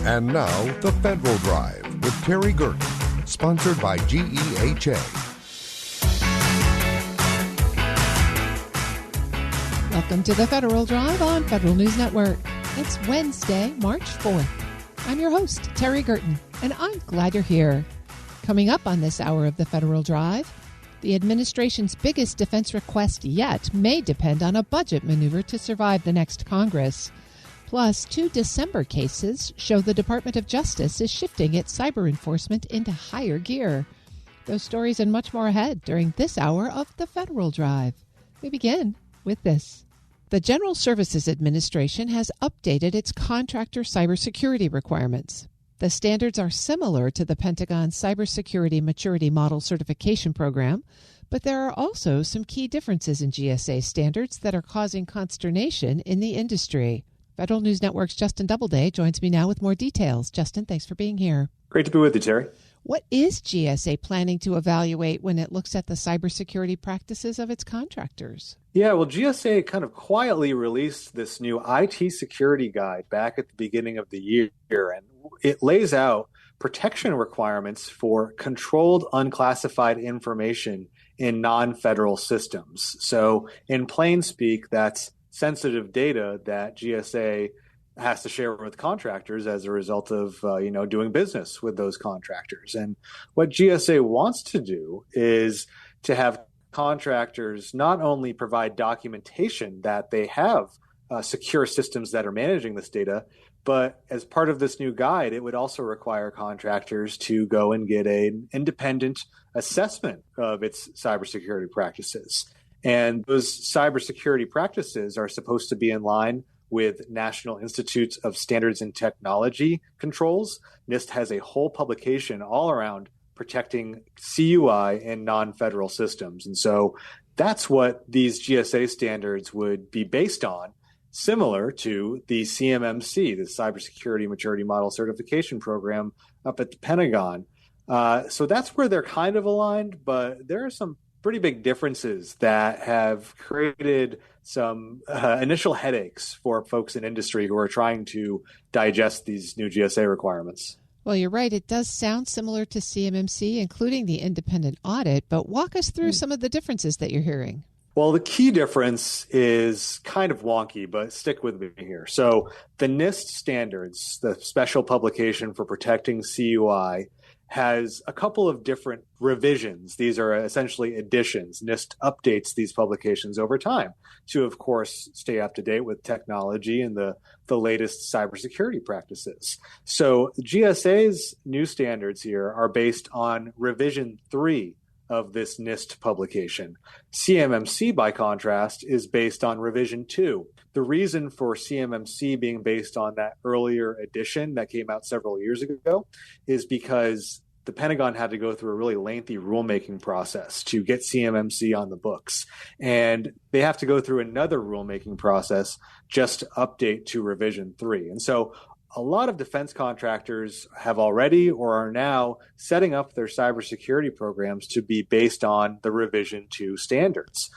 And now, The Federal Drive with Terry Gerton, sponsored by GEHA. Welcome to The Federal Drive on Federal News Network. It's Wednesday, March 4th. I'm your host, Terry Gerton, and I'm glad you're here. Coming up on this hour of The Federal Drive, the administration's biggest defense request yet may depend on a budget maneuver to survive the next Congress. Plus, 2 December cases show the Department of Justice is shifting its cyber enforcement into higher gear. Those stories and much more ahead during this hour of The Federal Drive. We begin with this. The General Services Administration has updated its contractor cybersecurity requirements. The standards are similar to the Pentagon's Cybersecurity Maturity Model Certification Program, but there are also some key differences in GSA standards that are causing consternation in the industry. Federal News Network's Justin Doubleday joins me now with more details. Justin, thanks for being here. Great to be with you, Terry. What is GSA planning to evaluate when it looks at the cybersecurity practices of its contractors? Yeah, well, GSA kind of quietly released this new IT security guide back at the beginning of the year, and it lays out protection requirements for controlled unclassified information in non-federal systems. So in plain speak, that's sensitive data that GSA has to share with contractors as a result of doing business with those contractors. And what GSA wants to do is to have contractors not only provide documentation that they have secure systems that are managing this data, but as part of this new guide, it would also require contractors to go and get an independent assessment of its cybersecurity practices. And those cybersecurity practices are supposed to be in line with National Institutes of Standards and Technology controls. NIST has a whole publication all around protecting CUI in non-federal systems. And so that's what these GSA standards would be based on, similar to the CMMC, the Cybersecurity Maturity Model Certification Program up at the Pentagon. So that's where they're kind of aligned, but there are some pretty big differences that have created some initial headaches for folks in industry who are trying to digest these new GSA requirements. Well, you're right. It does sound similar to CMMC, including the independent audit, but walk us through some of the differences that you're hearing. Well, the key difference is kind of wonky, but stick with me here. So the NIST standards, the special publication for protecting CUI, has a couple of different revisions. These are essentially additions. NIST updates these publications over time to, of course, stay up to date with technology and the latest cybersecurity practices. So GSA's new standards here are based on revision 3 of this NIST publication. CMMC, by contrast, is based on revision 2. The reason for CMMC being based on that earlier edition that came out several years ago is because the Pentagon had to go through a really lengthy rulemaking process to get CMMC on the books. And they have to go through another rulemaking process just to update to revision 3. And so a lot of defense contractors have already or are now setting up their cybersecurity programs to be based on the revision 2 standards.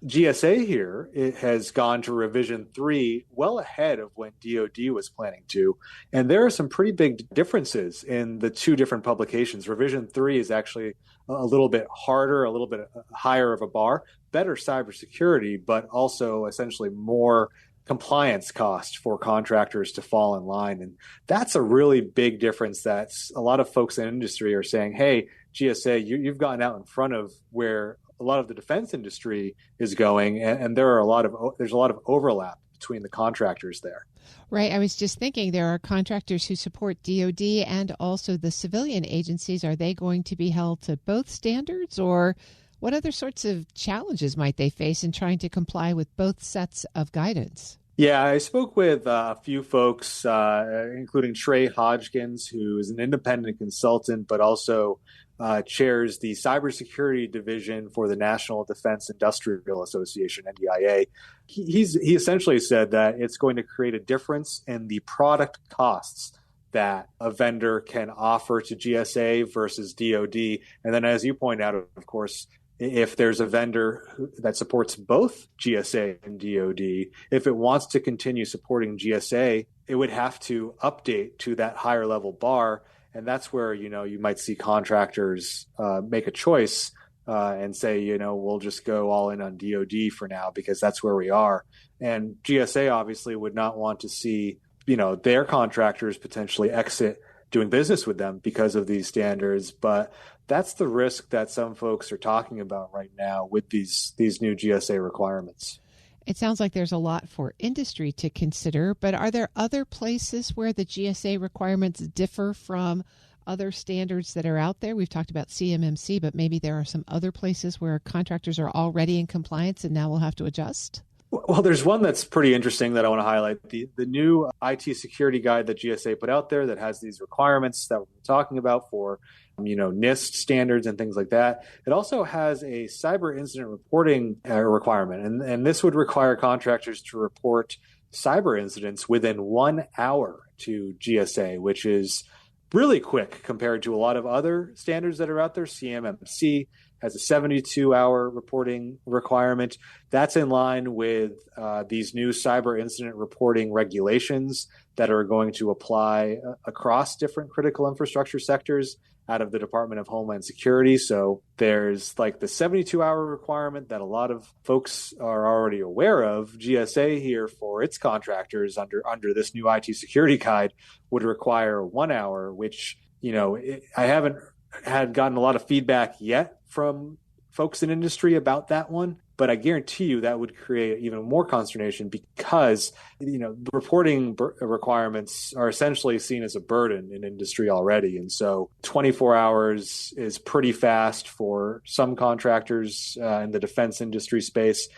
GSA here, it has gone to revision 3 well ahead of when DoD was planning to. And there are some pretty big differences in the 2 different publications. Revision 3 is actually a little bit harder, a little bit higher of a bar, better cybersecurity, but also essentially more compliance cost for contractors to fall in line. And that's a really big difference that a lot of folks in industry are saying, hey, GSA, you've gotten out in front of where a lot of the defense industry is going, and there's a lot of overlap between the contractors there. Right. I was just thinking there are contractors who support DoD and also the civilian agencies. Are they going to be held to both standards, or what other sorts of challenges might they face in trying to comply with both sets of guidance? Yeah, I spoke with a few folks, including Trey Hodgkins, who is an independent consultant, but also chairs the cybersecurity division for the National Defense Industrial Association, NDIA. He essentially said that it's going to create a difference in the product costs that a vendor can offer to GSA versus DoD. And then, as you point out, of course, if there's a vendor that supports both GSA and DoD, if it wants to continue supporting GSA it would have to update to that higher level bar. And that's where, you might see contractors make a choice and say, we'll just go all in on DoD for now because that's where we are. And GSA obviously would not want to see, their contractors potentially exit doing business with them because of these standards. But that's the risk that some folks are talking about right now with these new GSA requirements. It sounds like there's a lot for industry to consider, but are there other places where the GSA requirements differ from other standards that are out there? We've talked about CMMC, but maybe there are some other places where contractors are already in compliance and now will have to adjust? Well, there's one that's pretty interesting that I want to highlight. The new IT security guide that GSA put out there that has these requirements that we're talking about for NIST standards and things like that. It also has a cyber incident reporting requirement, and this would require contractors to report cyber incidents within 1 hour to GSA, which is really quick compared to a lot of other standards that are out there. CMMC has a 72-hour reporting requirement. That's in line with these new cyber incident reporting regulations that are going to apply across different critical infrastructure sectors out of the Department of Homeland Security. So there's like the 72-hour requirement that a lot of folks are already aware of. GSA here for its contractors under this new IT security guide would require 1 hour, which, I haven't gotten a lot of feedback yet from folks in industry about that one, but I guarantee you that would create even more consternation because, the reporting requirements are essentially seen as a burden in industry already. And so 24 hours is pretty fast for some contractors in the defense industry space.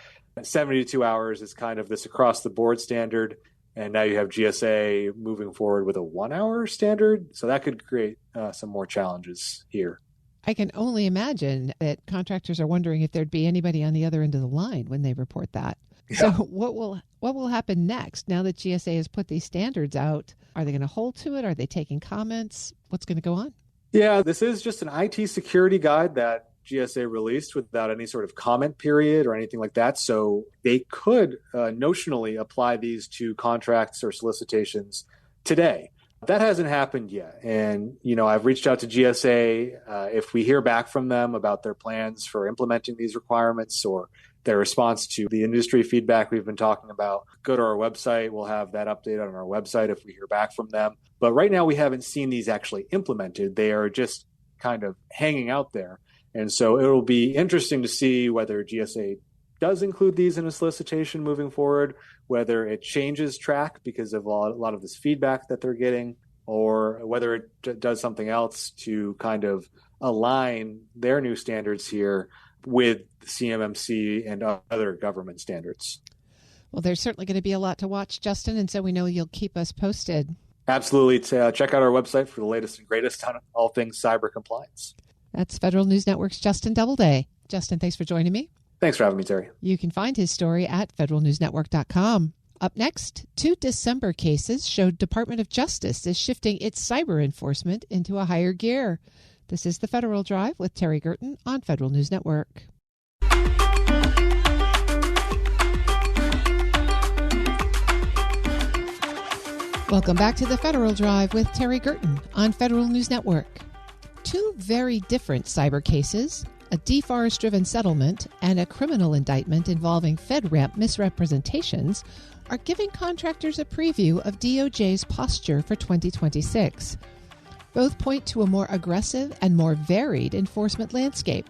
72 hours is kind of this across the board standard. And now you have GSA moving forward with a 1 hour standard. So that could create some more challenges here. I can only imagine that contractors are wondering if there'd be anybody on the other end of the line when they report that. Yeah. So what will happen next now that GSA has put these standards out? Are they going to hold to it? Are they taking comments? What's going to go on? Yeah, this is just an IT security guide that GSA released without any sort of comment period or anything like that. So they could notionally apply these to contracts or solicitations today. That hasn't happened yet. And, I've reached out to GSA. If we hear back from them about their plans for implementing these requirements or their response to the industry feedback we've been talking about, go to our website. We'll have that update on our website if we hear back from them. But right now, we haven't seen these actually implemented. They are just kind of hanging out there. And so it'll be interesting to see whether GSA does include these in a solicitation moving forward, whether it changes track because of a lot of this feedback that they're getting, or whether it does something else to kind of align their new standards here with CMMC and other government standards. Well, there's certainly going to be a lot to watch, Justin, and so we know you'll keep us posted. Absolutely. Check out our website for the latest and greatest on all things cyber compliance. That's Federal News Network's Justin Doubleday. Justin, thanks for joining me. Thanks for having me, Terry. You can find his story at federalnewsnetwork.com. Up next, 2 December cases showed Department of Justice is shifting its cyber enforcement into a higher gear. This is the Federal Drive with Terry Gerton on Federal News Network. Welcome back to the Federal Drive with Terry Gerton on Federal News Network. 2 very different cyber cases, a deforest-driven settlement and a criminal indictment involving FedRAMP misrepresentations, are giving contractors a preview of DOJ's posture for 2026. Both point to a more aggressive and more varied enforcement landscape.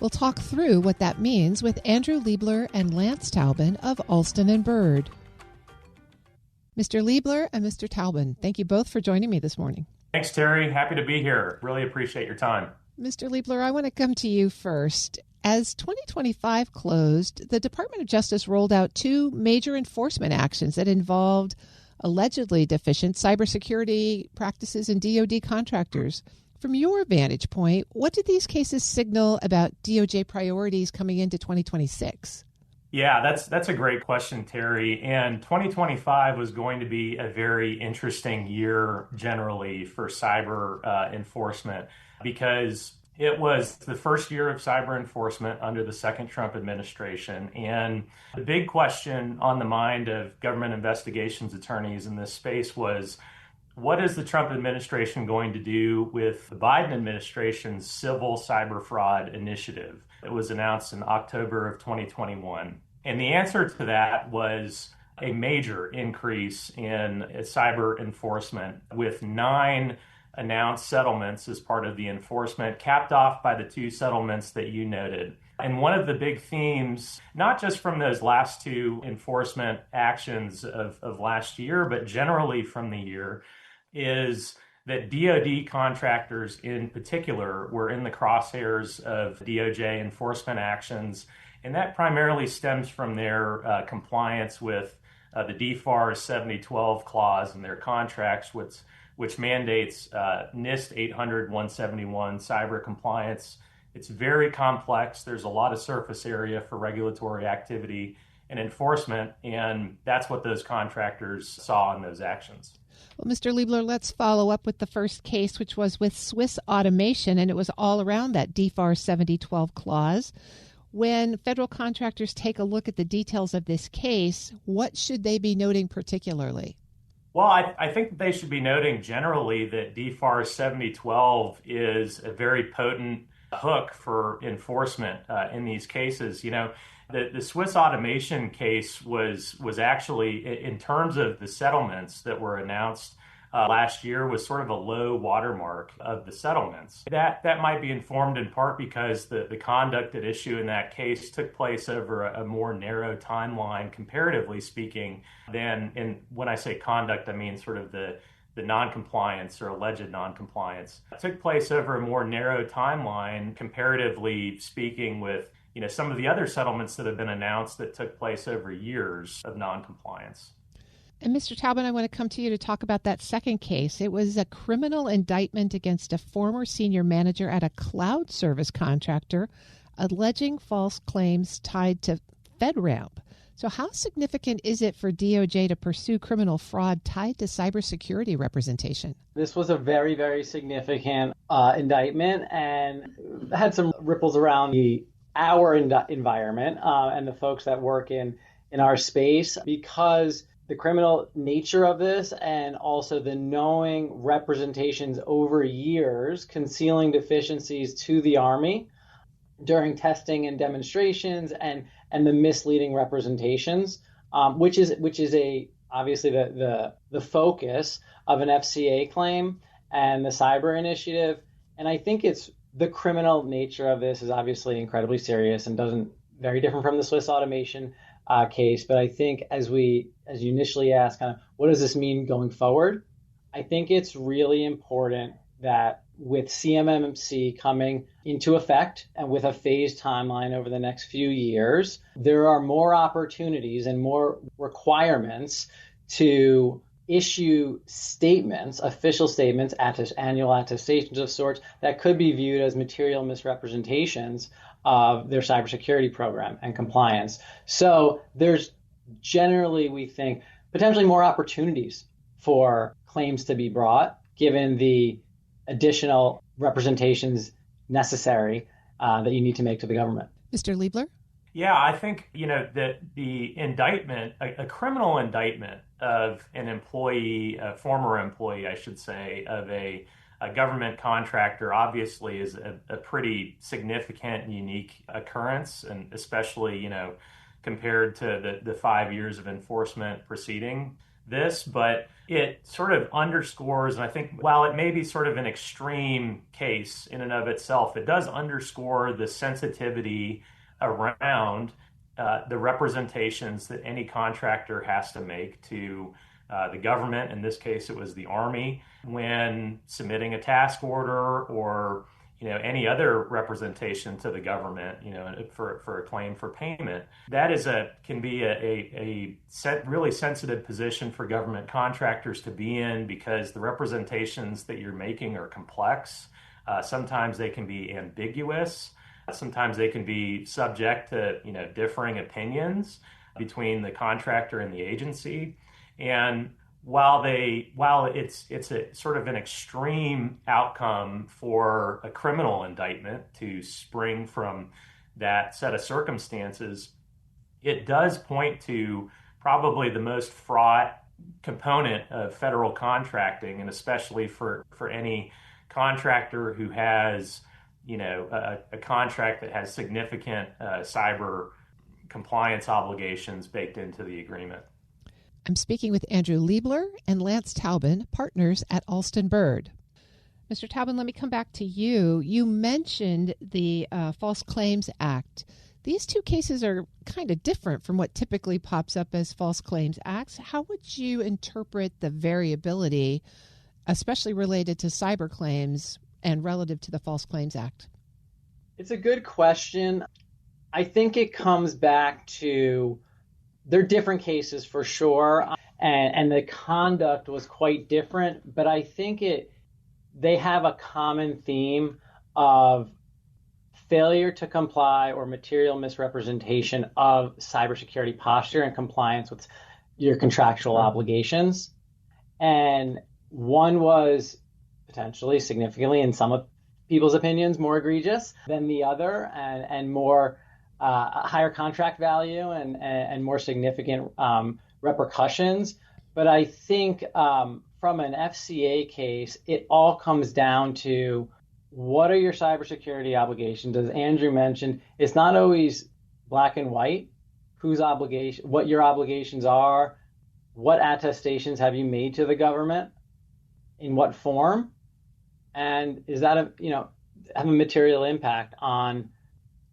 We'll talk through what that means with Andrew Liebler and Lance Taubin of Alston & Bird. Mr. Liebler and Mr. Taubin, thank you both for joining me this morning. Thanks, Terry. Happy to be here. Really appreciate your time. Mr. Liebler, I want to come to you first. As 2025 closed, the Department of Justice rolled out 2 major enforcement actions that involved allegedly deficient cybersecurity practices in DoD contractors. From your vantage point, what did these cases signal about DOJ priorities coming into 2026? Yeah, that's a great question, Terry. And 2025 was going to be a very interesting year generally for cyber enforcement because It was the first year of cyber enforcement under the second Trump administration. And the big question on the mind of government investigations attorneys in this space was, what is the Trump administration going to do with the Biden administration's civil cyber fraud initiative? It was announced in October of 2021. And the answer to that was a major increase in cyber enforcement, with 9 announced settlements as part of the enforcement, capped off by the 2 settlements that you noted. And one of the big themes, not just from those last 2 enforcement actions of last year, but generally from the year, is that DoD contractors in particular were in the crosshairs of DOJ enforcement actions. And that primarily stems from their compliance with the DFARS 7012 clause in their contracts, which mandates NIST 800-171 cyber compliance. It's very complex. There's a lot of surface area for regulatory activity and enforcement, and that's what those contractors saw in those actions. Well, Mr. Liebler, let's follow up with the first case, which was with Swiss Automation, and it was all around that DFARS 7012 clause. When federal contractors take a look at the details of this case, what should they be noting particularly? Well, I think they should be noting generally that DFARS 7012 is a very potent hook for enforcement in these cases. You know, the Swiss Automation case was actually, in terms of the settlements that were announced last year, was sort of a low watermark of the settlements. That might be informed in part because the conduct at issue in that case took place over a more narrow timeline, comparatively speaking, than, and when I say conduct, I mean sort of the noncompliance or alleged noncompliance. It took place over a more narrow timeline, comparatively speaking, with some of the other settlements that have been announced that took place over years of noncompliance. And Mr. Talbot, I want to come to you to talk about that second case. It was a criminal indictment against a former senior manager at a cloud service contractor alleging false claims tied to FedRAMP. So how significant is it for DOJ to pursue criminal fraud tied to cybersecurity representation? This was a very, very significant indictment and had some ripples around our environment and the folks that work in our space, because the criminal nature of this and also the knowing representations over years concealing deficiencies to the Army during testing and demonstrations and the misleading representations, which is obviously the focus of an FCA claim and the cyber initiative. And I think it's the criminal nature of this is obviously incredibly serious and very different from the Swiss Automation case. But I think as you initially asked, kind of what does this mean going forward? I think it's really important that with CMMC coming into effect and with a phased timeline over the next few years, there are more opportunities and more requirements to issue statements, official statements, annual attestations of sorts that could be viewed as material misrepresentations of their cybersecurity program and compliance. So there's generally, we think, potentially more opportunities for claims to be brought, given the additional representations necessary that you need to make to the government. Mr. Liebler? Yeah, I think, that the indictment, a criminal indictment of an employee, a former employee, I should say, of a government contractor obviously is a pretty significant and unique occurrence, and especially, compared to the 5 years of enforcement preceding this. But it sort of underscores, and I think while it may be sort of an extreme case in and of itself, it does underscore the sensitivity around the representations that any contractor has to make to the government. In this case, it was the Army, when submitting a task order or any other representation to the government, for a claim for payment. That can be a really sensitive position for government contractors to be in, because the representations that you're making are complex. Sometimes they can be ambiguous. Sometimes they can be subject to differing opinions between the contractor and the agency. And while it's a sort of an extreme outcome for a criminal indictment to spring from that set of circumstances, it does point to probably the most fraught component of federal contracting, and especially for any contractor who has, a contract that has significant cyber compliance obligations baked into the agreement. I'm speaking with Andrew Liebler and Lance Taubin, partners at Alston Bird. Mr. Taubin, let me come back to you. You mentioned the False Claims Act. These two cases are kind of different from what typically pops up as False Claims Acts. How would you interpret the variability, especially related to cyber claims and relative to the False Claims Act? It's a good question. I think it comes back to they're different cases for sure, and the conduct was quite different, but I think they have a common theme of failure to comply or material misrepresentation of cybersecurity posture and compliance with your contractual obligations. And one was potentially significantly, in some of people's opinions, more egregious than the other, and more higher contract value and more significant repercussions. But I think from an FCA case, it all comes down to what are your cybersecurity obligations? As Andrew mentioned, it's not always black and white. What your obligations are, what attestations have you made to the government, in what form, and is that have a material impact on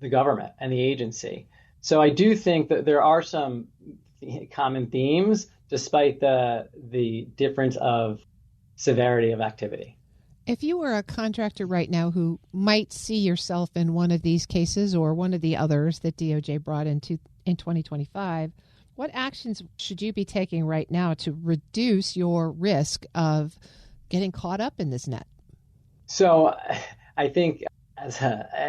the government and the agency? So I do think that there are some common themes, despite the difference of severity of activity. If you were a contractor right now who might see yourself in one of these cases or one of the others that DOJ brought in 2025, what actions should you be taking right now to reduce your risk of getting caught up in this net? So I think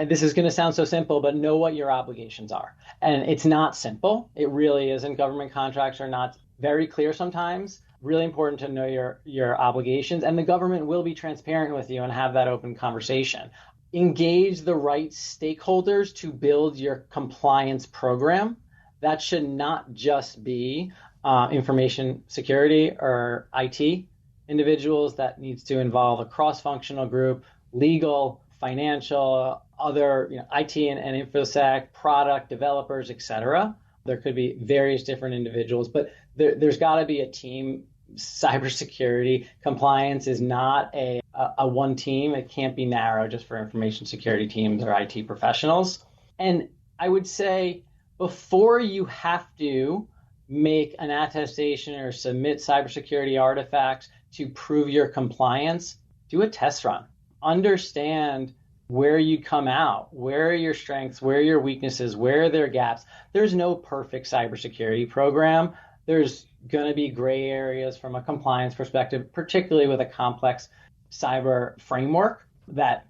this is going to sound so simple, but know what your obligations are. And it's not simple. It really isn't. Government contracts are not very clear sometimes. Really important to know your obligations, and the government will be transparent with you and have that open conversation. Engage the right stakeholders to build your compliance program. That should not just be information security or IT individuals. That needs to involve a cross-functional group, legal, financial, other IT and InfoSec, product developers, etc. There could be various different individuals, but there's got to be a team. Cybersecurity compliance is not a one team. It can't be narrow just for information security teams or IT professionals. And I would say before you have to make an attestation or submit cybersecurity artifacts to prove your compliance, do a test run. Understand where you come out, where are your strengths, where are your weaknesses, where are there gaps. There's no perfect cybersecurity program. There's going to be gray areas from a compliance perspective, particularly with a complex cyber framework that,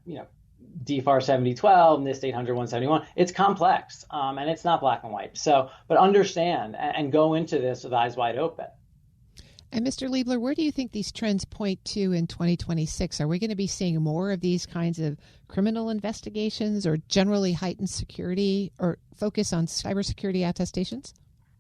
DFAR 7012, NIST 800-171, it's complex and it's not black and white. So, but understand and go into this with eyes wide open. And Mr. Liebler, where do you think these trends point to in 2026? Are we going to be seeing more of these kinds of criminal investigations or generally heightened security or focus on cybersecurity attestations?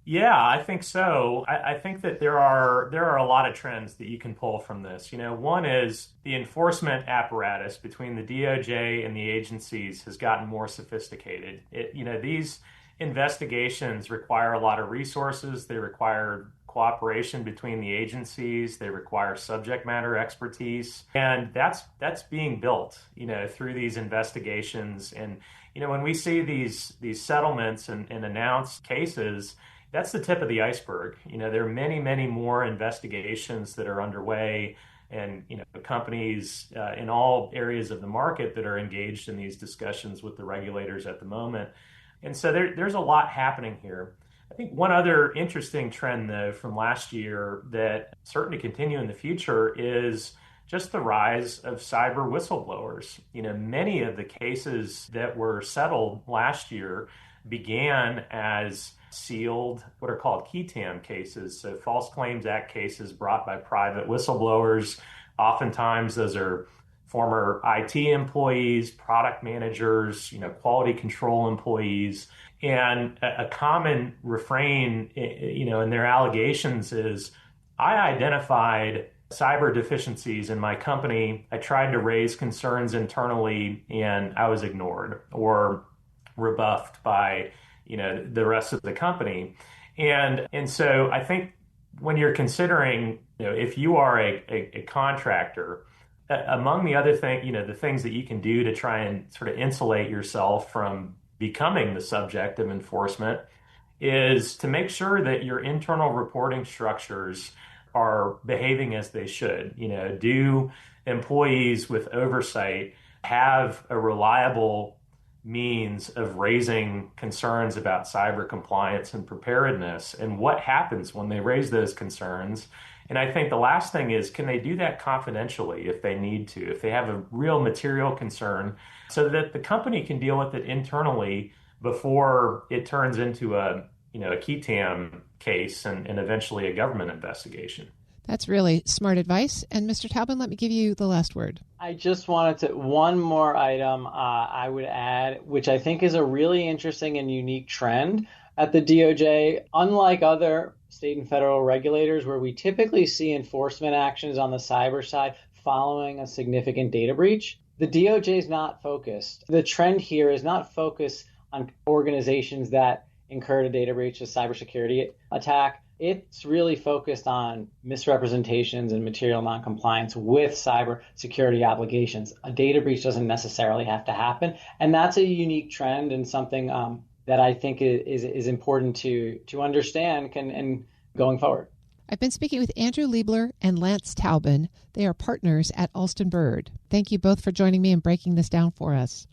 Yeah, I think so. I think that there are a lot of trends that you can pull from this. One is the enforcement apparatus between the DOJ and the agencies has gotten more sophisticated. These investigations require a lot of resources. They require cooperation between the agencies. They require subject matter expertise, and that's being built, through these investigations. And when we see these settlements and announced cases, that's the tip of the iceberg. There are many, many more investigations that are underway, and companies in all areas of the market that are engaged in these discussions with the regulators at the moment. And so there's a lot happening here. I think one other interesting trend, though, from last year that certainly continue in the future is just the rise of cyber whistleblowers. Many of the cases that were settled last year began as sealed, what are called qui tam cases. So False Claims Act cases brought by private whistleblowers. Oftentimes those are former IT employees, product managers, quality control employees. And a common refrain, in their allegations is, I identified cyber deficiencies in my company. I tried to raise concerns internally and I was ignored or rebuffed by, the rest of the company. And so I think when you're considering, if you are a contractor, among the other thing, the things that you can do to try and sort of insulate yourself from becoming the subject of enforcement is to make sure that your internal reporting structures are behaving as they should. Do employees with oversight have a reliable means of raising concerns about cyber compliance and preparedness, and what happens when they raise those concerns? And I think the last thing is, can they do that confidentially if they need to, if they have a real material concern, so that the company can deal with it internally before it turns into a qui tam case and eventually a government investigation. That's really smart advice. And Mr. Taubman, let me give you the last word. I just wanted to, one more item I would add, which I think is a really interesting and unique trend at the DOJ. Unlike other state and federal regulators, where we typically see enforcement actions on the cyber side following a significant data breach, the DOJ is not focused. The trend here is not focused on organizations that incurred a data breach, a cybersecurity attack. It's really focused on misrepresentations and material noncompliance with cybersecurity obligations. A data breach doesn't necessarily have to happen, and that's a unique trend and something that I think is important to understand and going forward. I've been speaking with Andrew Liebler and Lance Taubman. They are partners at Alston Bird. Thank you both for joining me and breaking this down for us.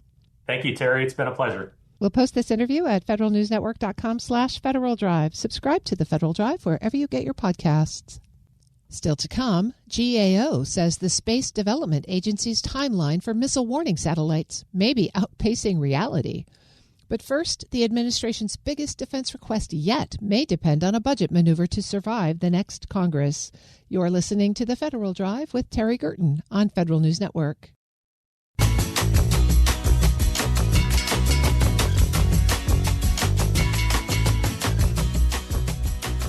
Thank you, Terry. It's been a pleasure. We'll post this interview at federalnewsnetwork.com/Federal Drive. Subscribe to the Federal Drive wherever you get your podcasts. Still to come, GAO says the Space Development Agency's timeline for missile warning satellites may be outpacing reality. But first, the administration's biggest defense request yet may depend on a budget maneuver to survive the next Congress. You're listening to the Federal Drive with Terry Gerton on Federal News Network.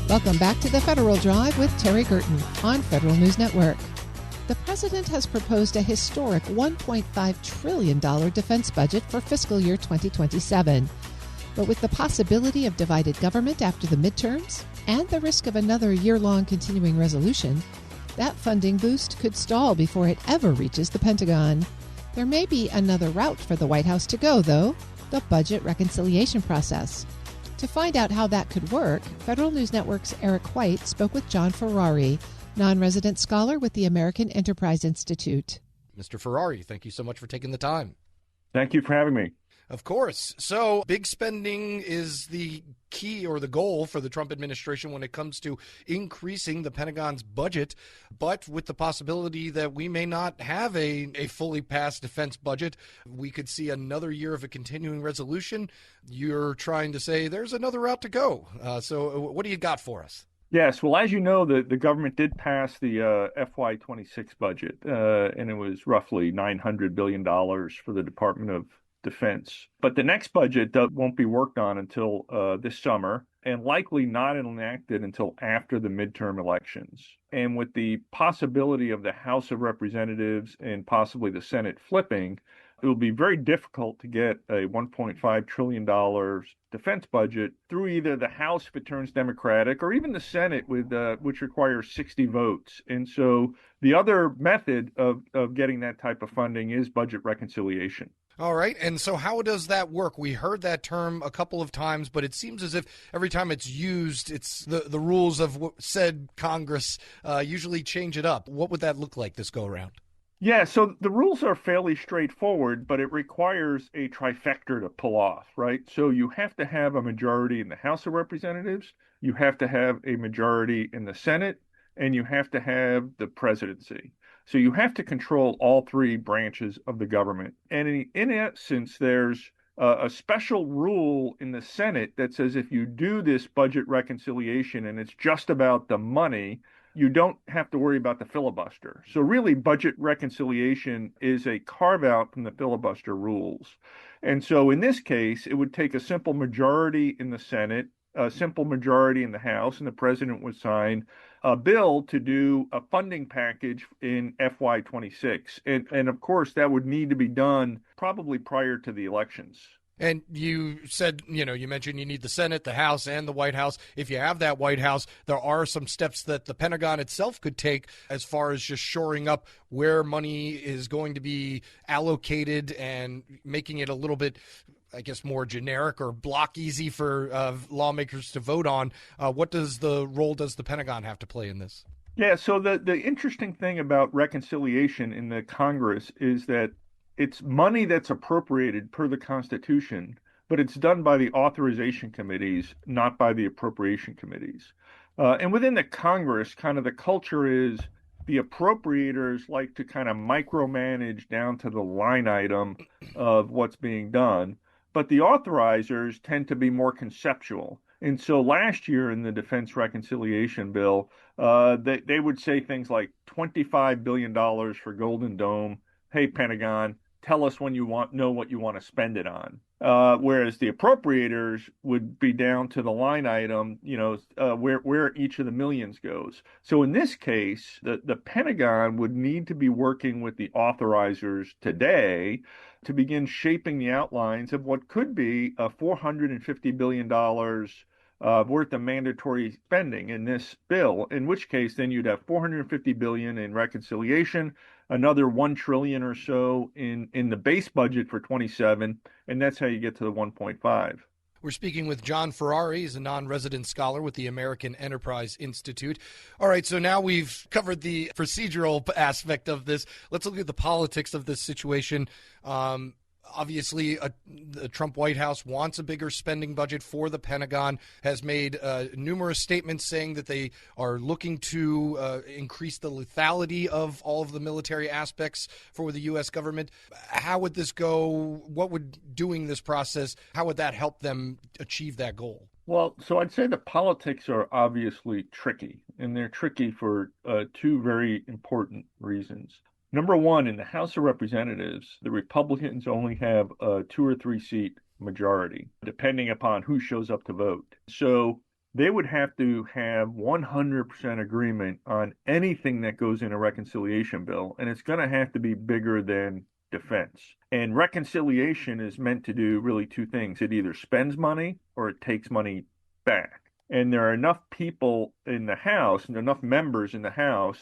Welcome back to the Federal Drive with Terry Gerton on Federal News Network. The president has proposed a historic $1.5 trillion defense budget for fiscal year 2027. But with the possibility of divided government after the midterms and the risk of another year-long continuing resolution, that funding boost could stall before it ever reaches the Pentagon. There may be another route for the White House to go, though, the budget reconciliation process. To find out how that could work, Federal News Network's Eric White spoke with John Ferrari, non-resident scholar with the American Enterprise Institute. Mr. Ferrari, thank you so much for taking the time. Thank you for having me. Of course. So big spending is the key or the goal for the Trump administration when it comes to increasing the Pentagon's budget. But with the possibility that we may not have a fully passed defense budget, we could see another year of a continuing resolution. You're trying to say there's another route to go. So what do you got for us? Yes, well, as you know, the government did pass the FY26 budget, and it was roughly $900 billion for the Department of Defense. But the next budget won't be worked on until this summer, and likely not enacted until after the midterm elections. And with the possibility of the House of Representatives and possibly the Senate flipping, it will be very difficult to get a $1.5 trillion defense budget through either the House if it turns Democratic or even the Senate which requires 60 votes. And so the other method of getting that type of funding is budget reconciliation. All right. And so how does that work? We heard that term a couple of times, but it seems as if every time it's used, it's the rules of said Congress usually change it up. What would that look like this go around? Yeah, so the rules are fairly straightforward, but it requires a trifecta to pull off, right? So you have to have a majority in the House of Representatives, you have to have a majority in the Senate, and you have to have the presidency. So you have to control all three branches of the government. And in essence, there's a special rule in the Senate that says if you do this budget reconciliation and it's just about the money, you don't have to worry about the filibuster. So really, budget reconciliation is a carve out from the filibuster rules. And so in this case, it would take a simple majority in the Senate, a simple majority in the House, and the president would sign a bill to do a funding package in FY26. And of course, that would need to be done probably prior to the elections. And you said, you mentioned you need the Senate, the House, and the White House. If you have that White House, there are some steps that the Pentagon itself could take as far as just shoring up where money is going to be allocated and making it a little bit, I guess, more generic or block easy for lawmakers to vote on. What role does the Pentagon have to play in this? Yeah, so the interesting thing about reconciliation in the Congress is that it's money that's appropriated per the Constitution, but it's done by the authorization committees, not by the appropriation committees. And within the Congress, kind of the culture is the appropriators like to kind of micromanage down to the line item of what's being done, but the authorizers tend to be more conceptual. And so last year in the Defense Reconciliation Bill, they would say things like $25 billion for Golden Dome. Hey, Pentagon, tell us when you know what you want to spend it on. Whereas the appropriators would be down to the line item, where each of the millions goes. So in this case, the Pentagon would need to be working with the authorizers today to begin shaping the outlines of what could be a $450 billion worth of mandatory spending in this bill, in which case then you'd have $450 billion in reconciliation, another $1 trillion or so in the base budget for 27, and that's how you get to the 1.5. We're speaking with John Ferrari. He's a non-resident scholar with the American Enterprise Institute. All right, so now we've covered the procedural aspect of this. Let's look at the politics of this situation. Obviously, the Trump White House wants a bigger spending budget for the Pentagon, has made numerous statements saying that they are looking to increase the lethality of all of the military aspects for the U.S. government. How would this go? What would doing this process, how would that help them achieve that goal? Well, so I'd say the politics are obviously tricky, and they're tricky for two very important reasons. Number one, in the House of Representatives, the Republicans only have a 2 or 3 seat majority, depending upon who shows up to vote. So they would have to have 100% agreement on anything that goes in a reconciliation bill, and it's going to have to be bigger than defense. And reconciliation is meant to do really two things. It either spends money or it takes money back. And there are enough people in the House and enough members in the House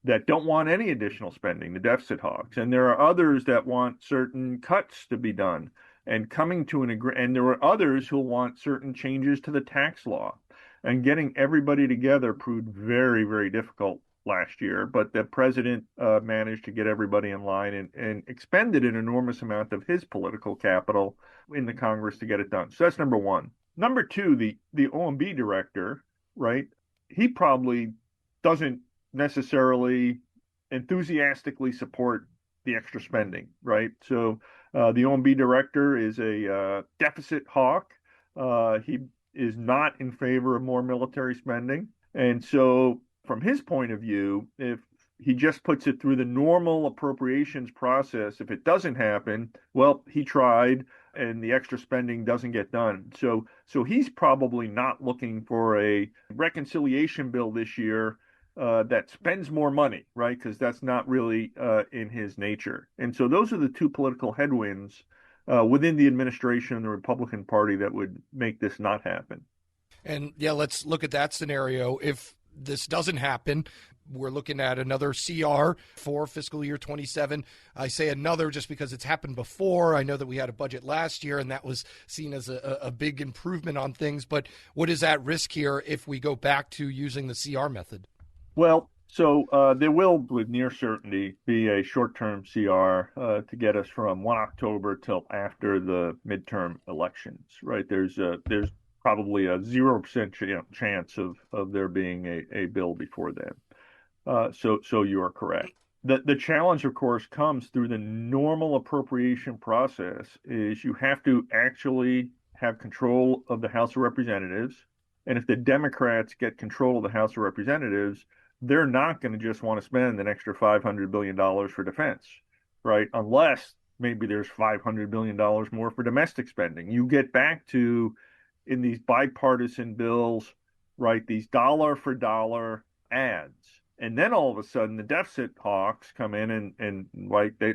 that don't want any additional spending, the deficit hogs. And there are others that want certain cuts to be done and coming to an agreement. And there are others who want certain changes to the tax law. And getting everybody together proved very, very difficult last year. But the president managed to get everybody in line and expended an enormous amount of his political capital in the Congress to get it done. So that's number one. Number two, the OMB director, right? He probably doesn't necessarily enthusiastically support the extra spending, right? So the OMB director is a deficit hawk. He is not in favor of more military spending. And so from his point of view, if he just puts it through the normal appropriations process, if it doesn't happen, well, he tried and the extra spending doesn't get done. So he's probably not looking for a reconciliation bill this year that spends more money, right? Because that's not really in his nature. And so those are the two political headwinds within the administration and the Republican Party that would make this not happen. And yeah, let's look at that scenario. If this doesn't happen, we're looking at another CR for fiscal year 27. I say another just because it's happened before. I know that we had a budget last year, and that was seen as a big improvement on things. But what is at risk here if we go back to using the CR method? Well, so there will, with near certainty, be a short-term CR to get us from 1 October till after the midterm elections, right? There's probably a 0% chance of there being a bill before then. So you are correct. The challenge, of course, comes through the normal appropriation process is you have to actually have control of the House of Representatives. And if the Democrats get control of the House of Representatives, they're not going to just want to spend an extra $500 billion for defense, right? Unless maybe there's $500 billion more for domestic spending. You get back to, in these bipartisan bills, right, these dollar for dollar ads. And then all of a sudden, the deficit hawks come in and like they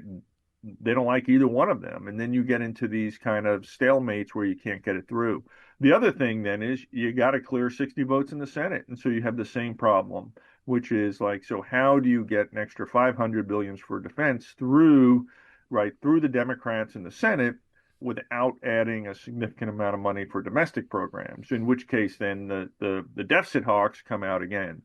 don't like either one of them. And then you get into these kind of stalemates where you can't get it through. The other thing then is you got to clear 60 votes in the Senate. And so you have the same problem, which is like, so how do you get an extra 500 billion for defense through the Democrats in the Senate without adding a significant amount of money for domestic programs, in which case then the deficit hawks come out again.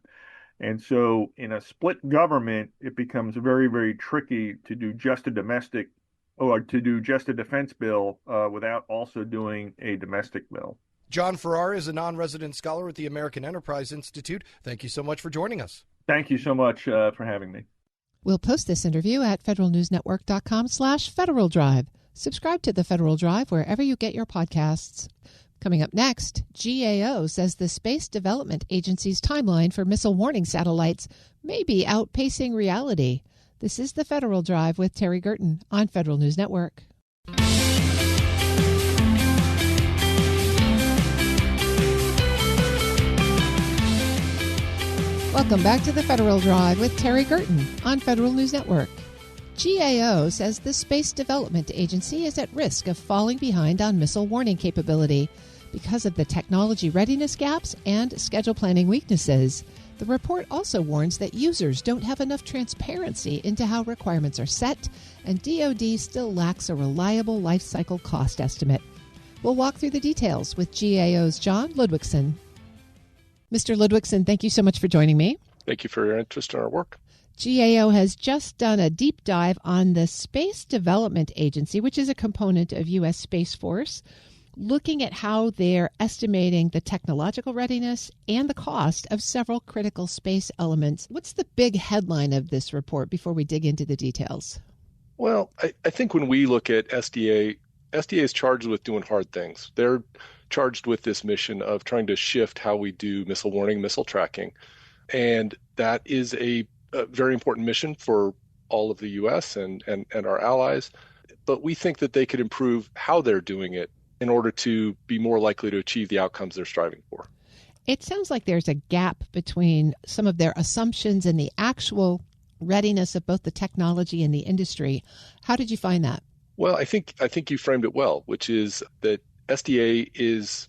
And so in a split government, it becomes very, very tricky to do just a domestic or to do just a defense bill without also doing a domestic bill. John Farrar is a non-resident scholar at the American Enterprise Institute. Thank you so much for joining us. Thank you so much for having me. We'll post this interview at federalnewsnetwork.com/Federal Drive. Subscribe to the Federal Drive wherever you get your podcasts. Coming up next, GAO says the Space Development Agency's timeline for missile warning satellites may be outpacing reality. This is the Federal Drive with Terry Gerton on Federal News Network. Welcome back to the Federal Drive with Terry Gerton on Federal News Network. GAO says the Space Development Agency is at risk of falling behind on missile warning capability because of the technology readiness gaps and schedule planning weaknesses. The report also warns that users don't have enough transparency into how requirements are set, and DoD still lacks a reliable life cycle cost estimate. We'll walk through the details with GAO's John Ludwigson. Mr. Ludwigson, thank you so much for joining me. Thank you for your interest in our work. GAO has just done a deep dive on the Space Development Agency, which is a component of U.S. Space Force, looking at how they're estimating the technological readiness and the cost of several critical space elements. What's the big headline of this report before we dig into the details? Well, I think when we look at SDA is charged with doing hard things. They're charged with this mission of trying to shift how we do missile warning, missile tracking. And that is a very important mission for all of the U.S. and our allies. But we think that they could improve how they're doing it in order to be more likely to achieve the outcomes they're striving for. It sounds like there's a gap between some of their assumptions and the actual readiness of both the technology and the industry. How did you find that? Well, I think you framed it well, which is that SDA is,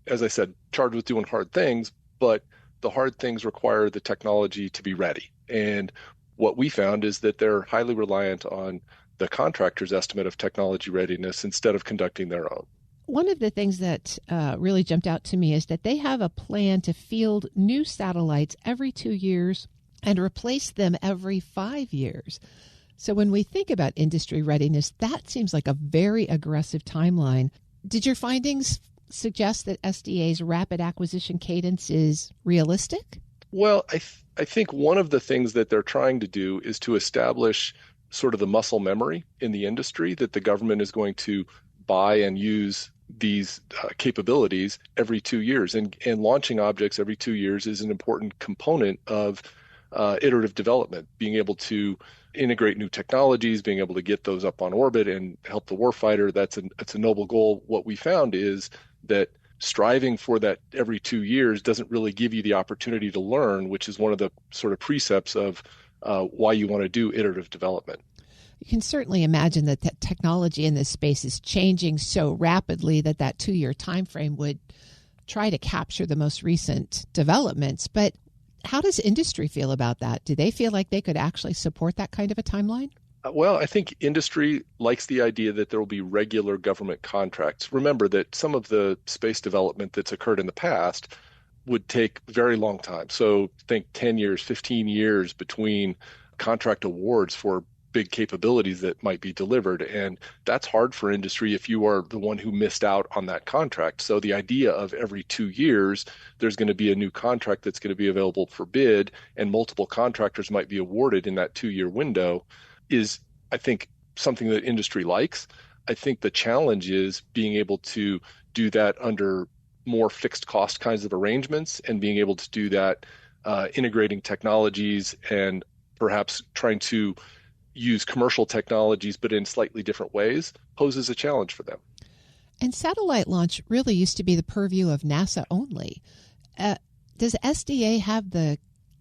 as I said, charged with doing hard things, but the hard things require the technology to be ready. And what we found is that they're highly reliant on the contractor's estimate of technology readiness instead of conducting their own. One of the things that really jumped out to me is that they have a plan to field new satellites every 2 years and replace them every 5 years. So when we think about industry readiness, that seems like a very aggressive timeline. Did your findings suggest that SDA's rapid acquisition cadence is realistic? Well, I think one of the things that they're trying to do is to establish sort of the muscle memory in the industry that the government is going to buy and use these capabilities every 2 years. And launching objects every 2 years is an important component of iterative development, being able to integrate new technologies, being able to get those up on orbit and help the warfighter. That's a noble goal. What we found is that striving for that every 2 years doesn't really give you the opportunity to learn, which is one of the sort of precepts of why you want to do iterative development. You can certainly imagine that technology in this space is changing so rapidly that 2-year time frame would try to capture the most recent developments. But how does industry feel about that? Do they feel like they could actually support that kind of a timeline? Well, I think industry likes the idea that there will be regular government contracts. Remember that some of the space development that's occurred in the past would take very long time. So think 10 years, 15 years between contract awards for big capabilities that might be delivered. And that's hard for industry if you are the one who missed out on that contract. So the idea of every 2 years, there's going to be a new contract that's going to be available for bid and multiple contractors might be awarded in that 2-year window is, I think, something that industry likes. I think the challenge is being able to do that under more fixed cost kinds of arrangements and being able to do that, integrating technologies and perhaps trying to use commercial technologies, but in slightly different ways, poses a challenge for them. And satellite launch really used to be the purview of NASA only. Does SDA have the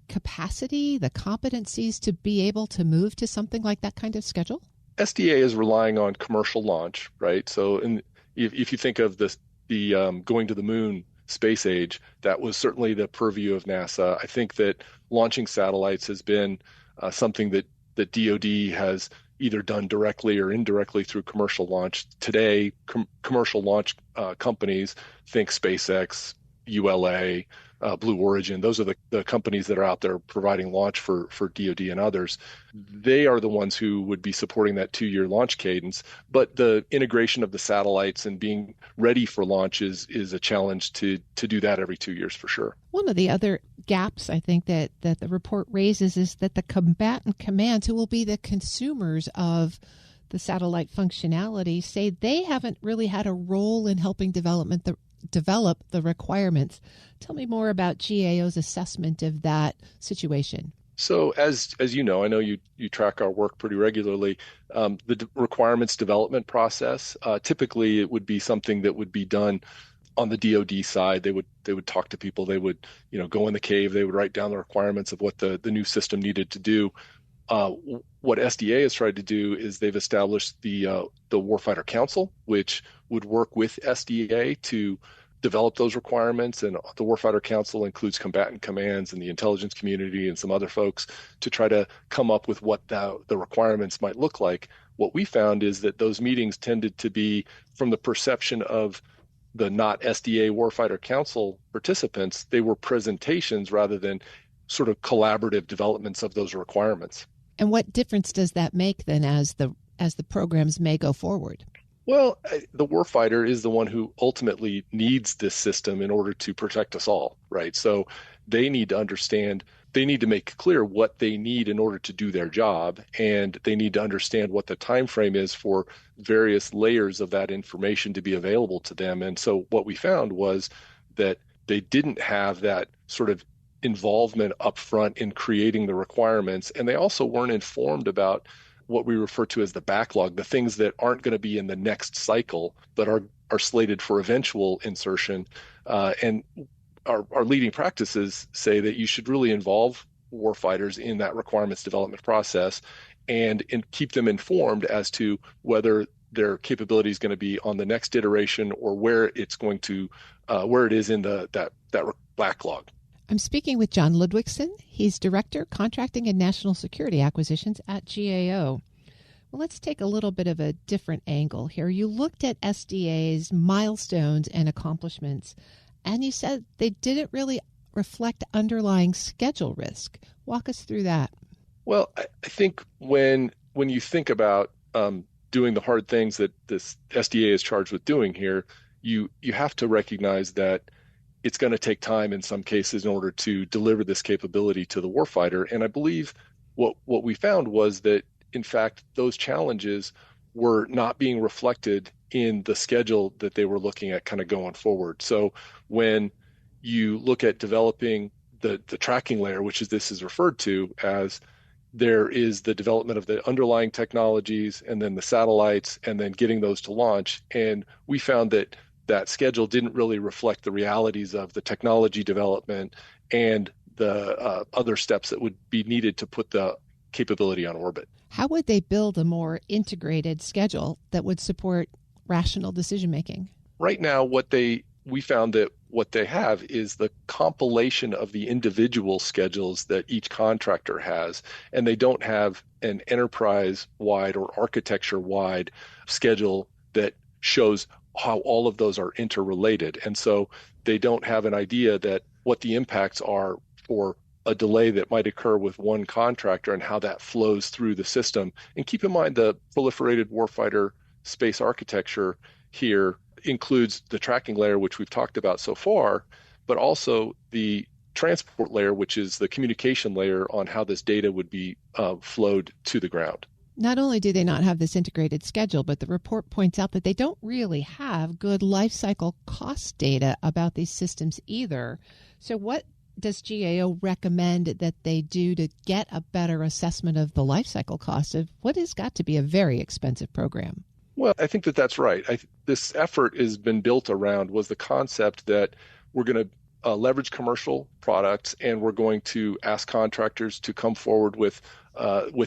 capacity, the competencies to be able to move to something like that kind of schedule? SDA is relying on commercial launch, right? So if you think of the going to the moon space age, that was certainly the purview of NASA. I think that launching satellites has been something that DoD has either done directly or indirectly through commercial launch. Today, commercial launch companies, think SpaceX, ULA, Blue Origin, those are the companies that are out there providing launch for DoD and others. They are the ones who would be supporting that 2-year launch cadence. But the integration of the satellites and being ready for launch is a challenge to do that every 2 years for sure. One of the other gaps I think that the report raises is that the combatant commands, who will be the consumers of the satellite functionality, say they haven't really had a role in helping develop the requirements. Tell me more about GAO's assessment of that situation. So as you know, I know you track our work pretty regularly. The requirements development process, typically it would be something that would be done on the DoD side. They would talk to people. They would go in the cave. They would write down the requirements of what the new system needed to do. What SDA has tried to do is they've established the Warfighter Council, which would work with SDA to develop those requirements. And the Warfighter Council includes combatant commands and the intelligence community and some other folks to try to come up with what the requirements might look like. What we found is that those meetings tended to be, from the perception of the not SDA Warfighter Council participants, they were presentations rather than sort of collaborative developments of those requirements. And what difference does that make then as the programs may go forward? Well, the warfighter is the one who ultimately needs this system in order to protect us all, right? So they need to understand, they need to make clear what they need in order to do their job, and they need to understand what the time frame is for various layers of that information to be available to them. And so what we found was that they didn't have that sort of involvement up front in creating the requirements, and they also weren't informed about what we refer to as the backlog, the things that aren't going to be in the next cycle but are slated for eventual insertion. And our leading practices say that you should really involve warfighters in that requirements development process and keep them informed as to whether their capability is going to be on the next iteration or where it's going to where it is in that backlog. I'm speaking with John Ludwigson. He's Director, Contracting and National Security Acquisitions at GAO. Well, let's take a little bit of a different angle here. You looked at SDA's milestones and accomplishments, and you said they didn't really reflect underlying schedule risk. Walk us through that. Well, I think when you think about doing the hard things that this SDA is charged with doing here, you have to recognize that it's going to take time in some cases in order to deliver this capability to the warfighter. And I believe what we found was that, in fact, those challenges were not being reflected in the schedule that they were looking at kind of going forward. So when you look at developing the tracking layer, which this is referred to as, there is the development of the underlying technologies and then the satellites and then getting those to launch. And we found that schedule didn't really reflect the realities of the technology development and the other steps that would be needed to put the capability on orbit. How would they build a more integrated schedule that would support rational decision-making? Right now, we found that what they have is the compilation of the individual schedules that each contractor has, and they don't have an enterprise-wide or architecture-wide schedule that shows how all of those are interrelated. And so they don't have an idea that what the impacts are for a delay that might occur with one contractor and how that flows through the system. And keep in mind the proliferated warfighter space architecture here includes the tracking layer, which we've talked about so far, but also the transport layer, which is the communication layer on how this data would be flowed to the ground. Not only do they not have this integrated schedule, but the report points out that they don't really have good life cycle cost data about these systems either. So what does GAO recommend that they do to get a better assessment of the life cycle cost of what has got to be a very expensive program? Well, I think that that's right. This effort has been built around was the concept that we're going to leverage commercial products and we're going to ask contractors to come forward with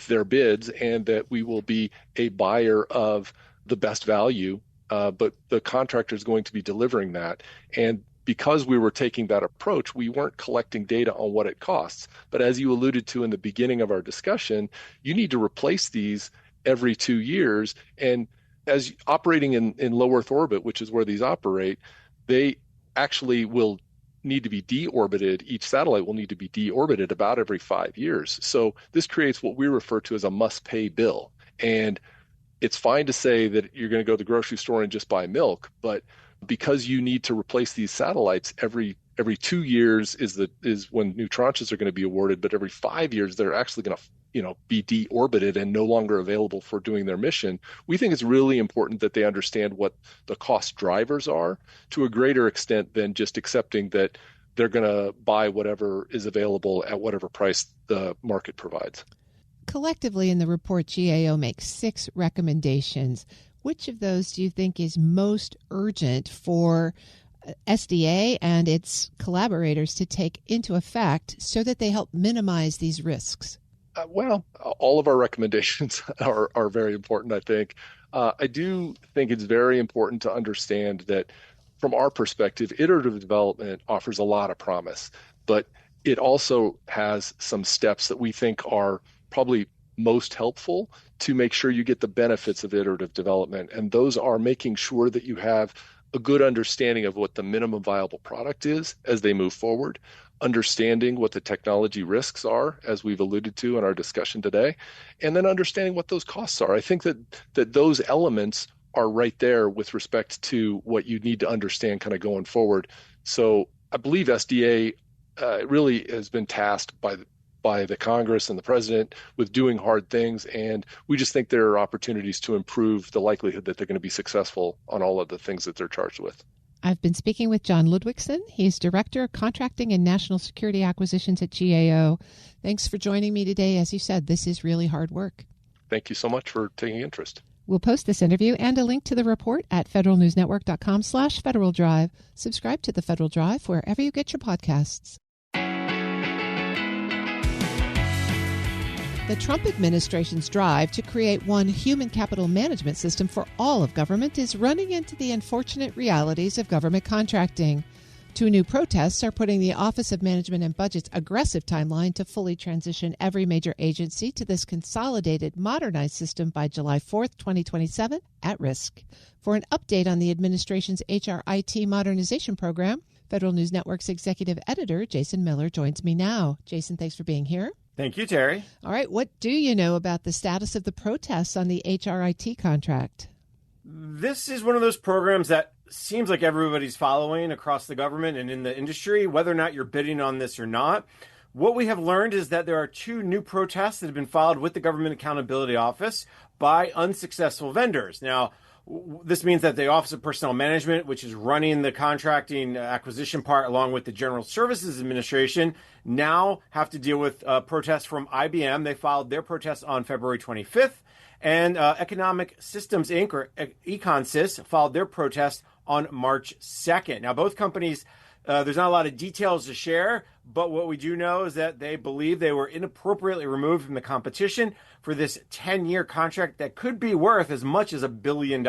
their bids, and that we will be a buyer of the best value, but the contractor is going to be delivering that. And because we were taking that approach, we weren't collecting data on what it costs. But as you alluded to in the beginning of our discussion, you need to replace these every 2 years. And as operating in low Earth orbit, which is where these operate, they actually will need to be deorbited. Each satellite will need to be deorbited about every 5 years. So this creates what we refer to as a must-pay bill. And it's fine to say that you're going to go to the grocery store and just buy milk, but because you need to replace these satellites every 2 years is when new tranches are going to be awarded, but every 5 years they're actually going to be deorbited and no longer available for doing their mission. We think it's really important that they understand what the cost drivers are to a greater extent than just accepting that they're going to buy whatever is available at whatever price the market provides. Collectively in the report, GAO makes 6 recommendations. Which of those do you think is most urgent for SDA and its collaborators to take into effect so that they help minimize these risks? Well, all of our recommendations are very important, I think. I do think it's very important to understand that from our perspective, iterative development offers a lot of promise, but it also has some steps that we think are probably most helpful to make sure you get the benefits of iterative development. And those are making sure that you have a good understanding of what the minimum viable product is as they move forward, understanding what the technology risks are, as we've alluded to in our discussion today, and then understanding what those costs are. I think that those elements are right there with respect to what you need to understand kind of going forward. So I believe SDA really has been tasked by the Congress and the president with doing hard things. And we just think there are opportunities to improve the likelihood that they're going to be successful on all of the things that they're charged with. I've been speaking with John Ludwigson. He's Director of Contracting and National Security Acquisitions at GAO. Thanks for joining me today. As you said, this is really hard work. Thank you so much for taking interest. We'll post this interview and a link to the report at federalnewsnetwork.com/Federal Drive. Subscribe to the Federal Drive wherever you get your podcasts. The Trump administration's drive to create one human capital management system for all of government is running into the unfortunate realities of government contracting. 2 new protests are putting the Office of Management and Budget's aggressive timeline to fully transition every major agency to this consolidated, modernized system by July 4th, 2027, at risk. For an update on the administration's HRIT modernization program, Federal News Network's executive editor, Jason Miller, joins me now. Jason, thanks for being here. Thank you, Terry. All right. What do you know about the status of the protests on the HRIT contract? This is one of those programs that seems like everybody's following across the government and in the industry, whether or not you're bidding on this or not. What we have learned is that there are 2 new protests that have been filed with the Government Accountability Office by unsuccessful vendors. Now, this means that the Office of Personnel Management, which is running the contracting acquisition part along with the General Services Administration, now have to deal with protests from IBM. They filed their protest on February 25th. And Economic Systems, Inc., or EconSys, filed their protest on March 2nd. Now, both companies, there's not a lot of details to share, but what we do know is that they believe they were inappropriately removed from the competition for this 10-year contract that could be worth as much as $1 billion.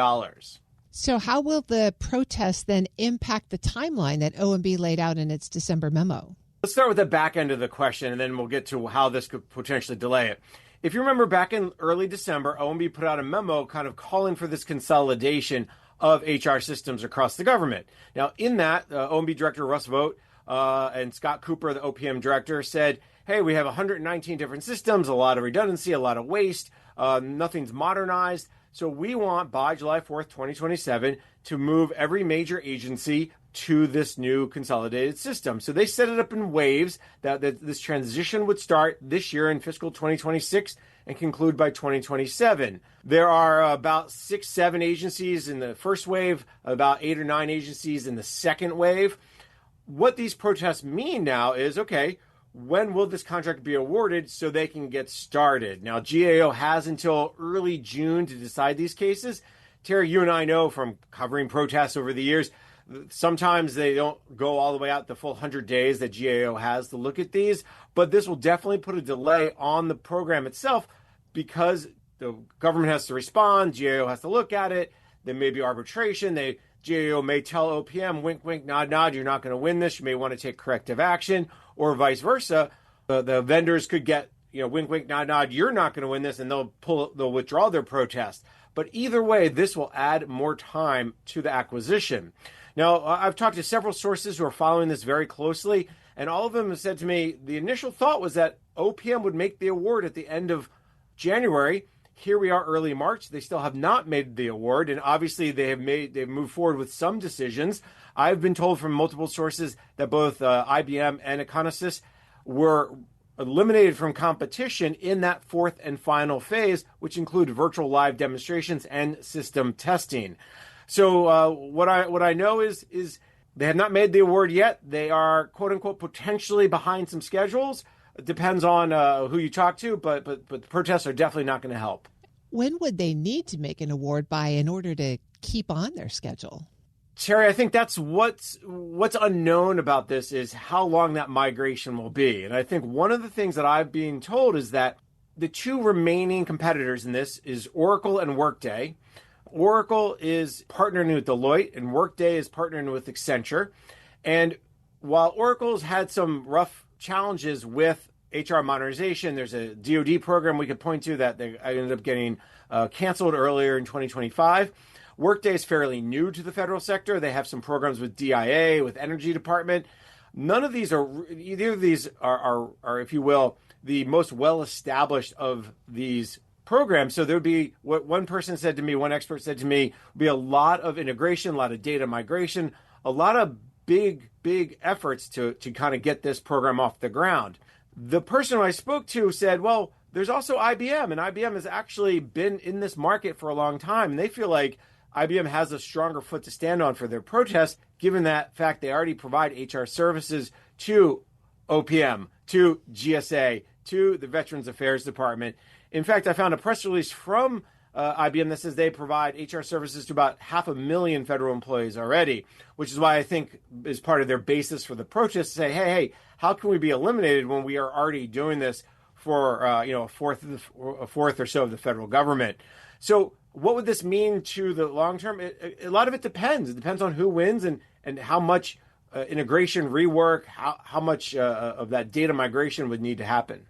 So how will the protest then impact the timeline that OMB laid out in its December memo? Let's start with the back end of the question, and then we'll get to how this could potentially delay it. If you remember back in early December, OMB put out a memo kind of calling for this consolidation of HR systems across the government. Now, in that, OMB Director Russ Vogt and Scott Cooper, the OPM Director, said, hey, we have 119 different systems, a lot of redundancy, a lot of waste, nothing's modernized. So we want by July 4th, 2027, to move every major agency to this new consolidated system. So they set it up in waves that this transition would start this year in fiscal 2026 and conclude by 2027. There are about 6-7 agencies in the first wave, about 8 or 9 agencies in the second wave. What these protests mean now is, okay, when will this contract be awarded so they can get started? Now, GAO has until early June to decide these cases. Terry, you and I know from covering protests over the years, sometimes they don't go all the way out the full 100 days that GAO has to look at these, but this will definitely put a delay on the program itself because the government has to respond, GAO has to look at it, there may be arbitration, GAO may tell OPM, wink, wink, nod, nod, you're not going to win this, you may want to take corrective action, or vice versa. The vendors could get, wink, wink, nod, nod, you're not going to win this, and they'll withdraw their protest. But either way, this will add more time to the acquisition. Now, I've talked to several sources who are following this very closely, and all of them have said to me the initial thought was that OPM would make the award at the end of January. Here we are early March. They still have not made the award, and obviously they've moved forward with some decisions. I've been told from multiple sources that both IBM and Econosys were eliminated from competition in that fourth and final phase, which include virtual live demonstrations and system testing. So what I know is they have not made the award yet. They are, quote unquote, potentially behind some schedules. It depends on who you talk to, but the protests are definitely not going to help. When would they need to make an award by in order to keep on their schedule? Terry, I think that's what's unknown about this is how long that migration will be. And I think one of the things that I've been told is that the two remaining competitors in this is Oracle and Workday. Oracle is partnering with Deloitte and Workday is partnering with Accenture. And while Oracle's had some rough challenges with HR modernization, there's a DoD program we could point to that they ended up getting canceled earlier in 2025. Workday is fairly new to the federal sector. They have some programs with DIA, with Energy Department. Either of these are, if you will, the most well-established of these programs. So there would be, what one person said to me, one expert said to me, would be a lot of integration, a lot of data migration, a lot of big efforts to kind of get this program off the ground. The person I spoke to said, well, there's also IBM, and IBM has actually been in this market for a long time, and they feel like IBM has a stronger foot to stand on for their protest, given that fact they already provide HR services to OPM, to GSA, to the Veterans Affairs Department. In fact, I found a press release from IBM that says they provide HR services to about 500,000 federal employees already, which is why I think is part of their basis for the protest to say, hey, how can we be eliminated when we are already doing this for a fourth or so of the federal government? So what would this mean to the long term? A lot of it depends. It depends on who wins and how much integration, rework, how much of that data migration would need to happen.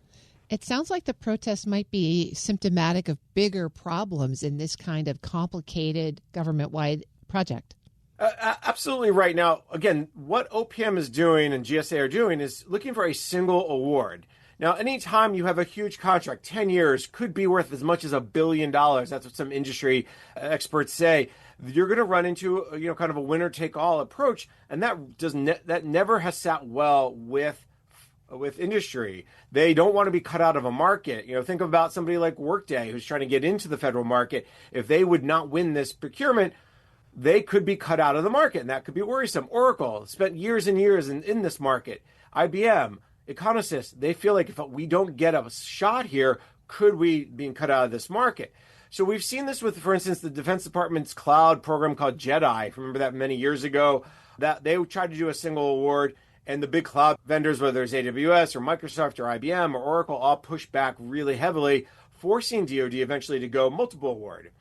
It sounds like the protest might be symptomatic of bigger problems in this kind of complicated government-wide project. Absolutely right. Now, again, what OPM is doing and GSA are doing is looking for a single award. Now, anytime you have a huge contract, 10 years could be worth as much as $1 billion. That's what some industry experts say. You're going to run into, kind of a winner-take-all approach, and that never has sat well with industry. They don't want to be cut out of a market. Think about somebody like Workday who's trying to get into the federal market. If they would not win this procurement, they could be cut out of the market, and that could be worrisome. Oracle spent years and years in this market. IBM, Econosys, they feel like if we don't get a shot here, could we be cut out of this market? So we've seen this with, for instance, the Defense Department's cloud program called JEDI. Remember that many years ago? That they tried to do a single award, and the big cloud vendors, whether it's AWS or Microsoft or IBM or Oracle, all pushed back really heavily, forcing DoD eventually to go multiple award.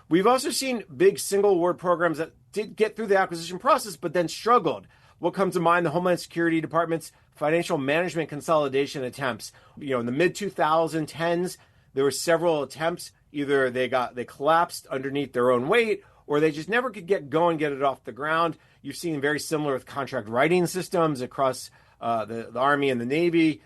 We've also seen big single award programs that did get through the acquisition process, but then struggled. What comes to mind? The Homeland Security Department's financial management consolidation attempts. In the mid-2010s, there were several attempts. Either they collapsed underneath their own weight, or they just never could get it off the ground. You've seen very similar with contract writing systems across the Army and the Navy.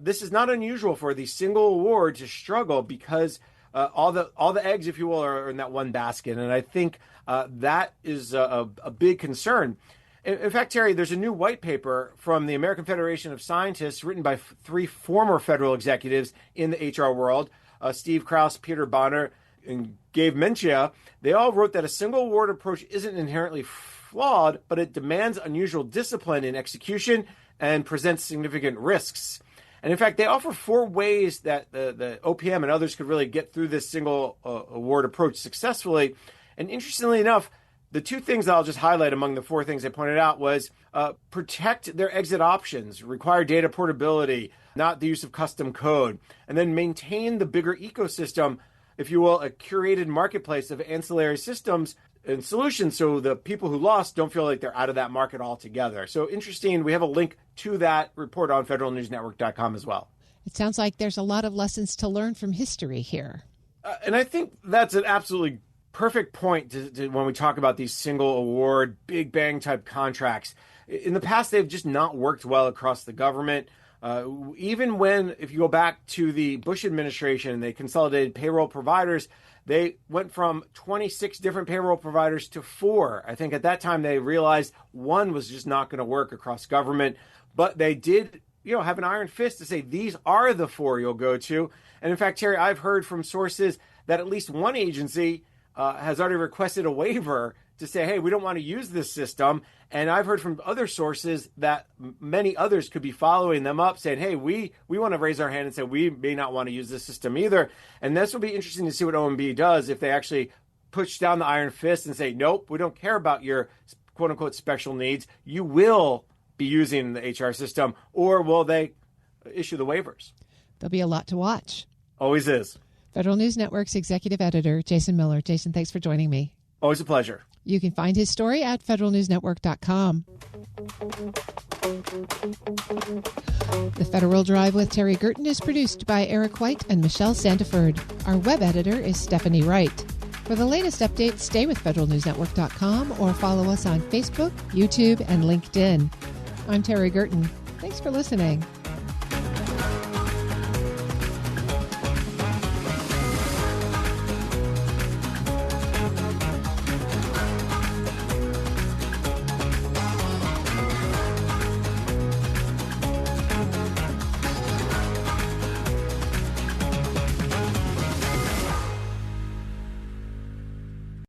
This is not unusual for the single award to struggle because all the eggs, if you will, are in that one basket. And I think that is a big concern. In fact, Terry, there's a new white paper from the American Federation of Scientists written by three former federal executives in the HR world, Steve Krause, Peter Bonner, and Gabe Mencia. They all wrote that a single award approach isn't inherently flawed, but it demands unusual discipline in execution and presents significant risks. And in fact, they offer 4 ways that the OPM and others could really get through this single award approach successfully. And interestingly enough, the 2 things that I'll just highlight among the 4 things they pointed out was protect their exit options, require data portability, not the use of custom code, and then maintain the bigger ecosystem, if you will, a curated marketplace of ancillary systems and solutions so the people who lost don't feel like they're out of that market altogether. So interesting. We have a link to that report on federalnewsnetwork.com as well. It sounds like there's a lot of lessons to learn from history here. And I think that's an absolutely perfect point to when we talk about these single award, big bang type contracts. In the past, they've just not worked well across the government. Even when, if you go back to the Bush administration, they consolidated payroll providers. They went from 26 different payroll providers to 4. I think at that time they realized one was just not going to work across government, but they did, have an iron fist to say these are the 4 you'll go to. And in fact, Terry, I've heard from sources that at least one agency has already requested a waiver to say, hey, we don't want to use this system. And I've heard from other sources that many others could be following them up saying, hey, we want to raise our hand and say we may not want to use this system either. And this will be interesting to see what OMB does if they actually push down the iron fist and say, nope, we don't care about your quote unquote special needs. You will be using the HR system, or will they issue the waivers? There'll be a lot to watch. Always is. Federal News Network's executive editor, Jason Miller. Jason, thanks for joining me. Always a pleasure. You can find his story at federalnewsnetwork.com. The Federal Drive with Terry Gerton is produced by Eric White and Michelle Sandiford. Our web editor is Stephanie Wright. For the latest updates, stay with federalnewsnetwork.com or follow us on Facebook, YouTube, and LinkedIn. I'm Terry Gerton. Thanks for listening.